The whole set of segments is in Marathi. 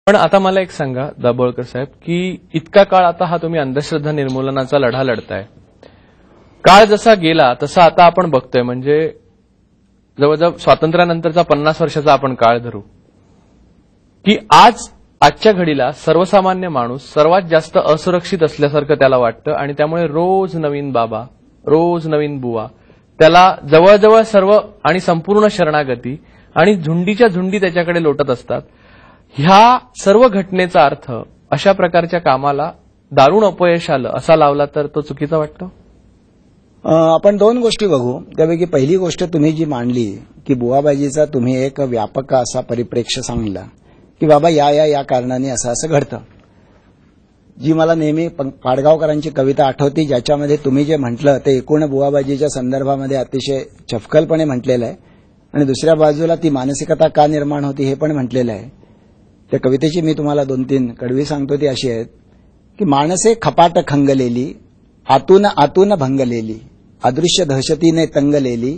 पण आता मला एक सांगा दाभोळकर साहेब की इतका काळ आता हा तुम्ही अंधश्रद्धा निर्मूलनाचा लढा लढताय, काळ जसा गेला तसा आता आपण बघतोय, म्हणजे जवळजवळ स्वातंत्र्यानंतरचा 50 वर्षाचा आपण काळ धरू की आजच्या घडीला सर्वसामान्य माणूस सर्वात जास्त असुरक्षित असल्यासारखं त्याला वाटतं आणि त्यामुळे रोज नवीन बाबा, रोज नवीन बुवा, त्याला जवळजवळ सर्व आणि संपूर्ण शरणागती आणि झुंडीच्या झुंडी त्याच्याकडे लोटत असतात. ह्या सर्व घटनेचा अर्थ अशा प्रकारच्या कामाला दारुण अपयश आलं असा लावला तर तो चुकीचा वाटतो? आपण दोन गोष्टी बघू. त्यापैकी पहिली गोष्ट तुम्ही जी मांडली की बुवाबाजीचा तुम्ही एक व्यापक असा परिप्रेक्ष्य सांगला की बाबा या कारणाने असं असं घडतं. जी मला नेहमी पाडगावकरांची कविता आठवती ज्याच्यामध्ये तुम्ही जे म्हटलं ते एकूण बुवाबाजीच्या संदर्भामध्ये अतिशय चपखलपणे म्हटलेलं आहे आणि दुसऱ्या बाजूला ती मानसिकता का निर्माण होती हे पण म्हटलेलं आहे. त्या कवितेची मी तुम्हाला 2-3 कडवी सांगतो. ती अशी आहेत की माणसे खपाट खंगलेली, आतून भंगलेली, अदृश्य दहशतीने तंगलेली,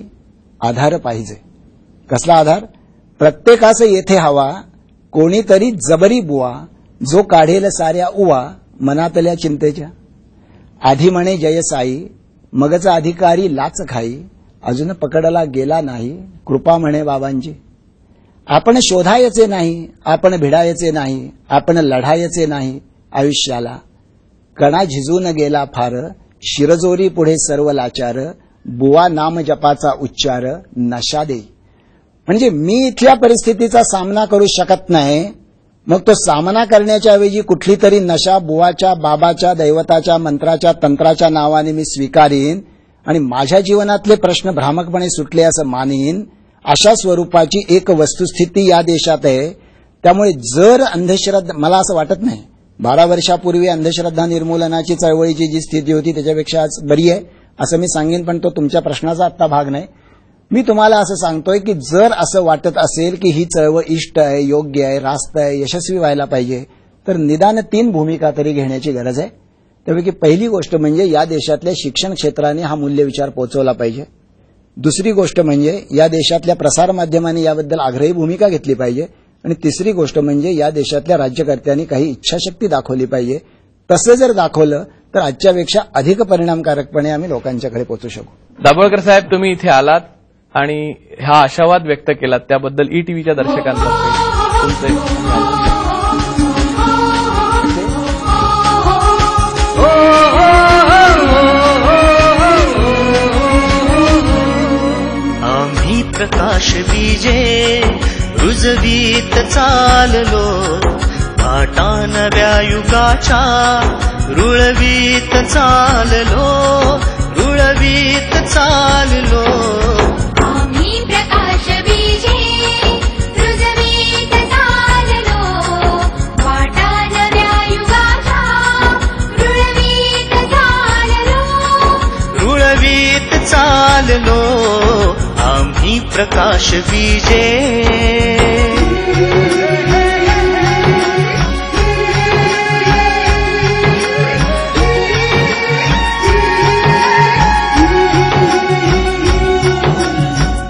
आधार पाहिजे. कसला आधार? प्रत्येकास येथे हवा कोणीतरी जबरी बुवा, जो काढेल साऱ्या उवा मनातल्या चिंतेच्या. आधी म्हणे जय साई, मगचा अधिकारी लाच खाई, अजून पकडला गेला नाही, कृपा म्हणे बाबांची. आपण शोधायचे नाही, आपण भिडायचे नाही, आपण लढायचे नाही आयुष्याला. कणा झिजून गेला फार, शिरजोरी पुढे सर्व लाचार, बुवा नाम जपाचा उच्चार नशा देई. म्हणजे मी इथल्या परिस्थितीचा सामना करू शकत नाही, मग तो सामना करण्याच्या ऐवजी कुठली तरी नशा बुवाच्या, बाबाच्या, दैवताच्या, मंत्राच्या, तंत्राच्या नावाने मी स्वीकारीन आणि माझ्या जीवनातले प्रश्न भ्रामकपणे सुटले असं मानीन. अशा स्वरूपाची एक वस्तुस्थिती या देशात आहे. त्यामुळे जर अंधश्रद्धा, मला असं वाटत नाही 12 वर्षापूर्वी अंधश्रद्धा निर्मूलनाची चळवळीची जी स्थिती होती त्याच्यापेक्षा आज बरी आहे असं मी सांगेन, पण तो तुमच्या प्रश्नाचा आत्ता भाग नाही. मी तुम्हाला असं सांगतोय की जर असं वाटत असेल की ही चळवळ इष्ट आहे, योग्य आहे, रास्त आहे, यशस्वी व्हायला पाहिजे, तर निदान 3 भूमिका तरी घेण्याची गरज आहे. त्यापैकी पहिली गोष्ट म्हणजे या देशातल्या शिक्षण क्षेत्राने हा मूल्यविचार पोहोचवला पाहिजे. दुसरी गोष्ट म्हणजे या देशातल्या प्रसारमाध्यमांनी याबद्दल आग्रही भूमिका घेतली पाहिजे. आणि तिसरी गोष्ट म्हणजे या देशातल्या राज्यकर्त्यांनी काही इच्छाशक्ती दाखवली पाहिजे. तसं जर दाखवलं तर आजच्यापेक्षा अधिक परिणामकारकपणे आम्ही लोकांच्याकडे पोहोचू शकू. दाभोळकर साहेब, तुम्ही इथे आलात आणि हा आशावाद व्यक्त केलात त्याबद्दल ईटीव्हीच्या दर्शकांतर्फे तुमचे प्रकाश बीजे रुजवीत चाललो, वाटा नव्या युगाच्या रुळवीत चाललो, रुळवीत चाललो. आम्ही प्रकाश बीजे रुजवीत चाललो, वाटा नव्या युगाच्या रुळवीत चाललो, रुळवीत चाललो. आम्ही प्रकाश बीजे.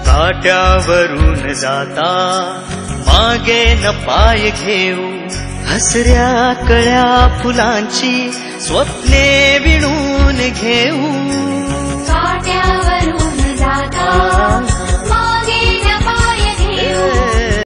काट्यावरून जाता मागे न पाय घेऊ, हसऱ्या कळ्या फुलांची स्वप्ने विणून घेऊ.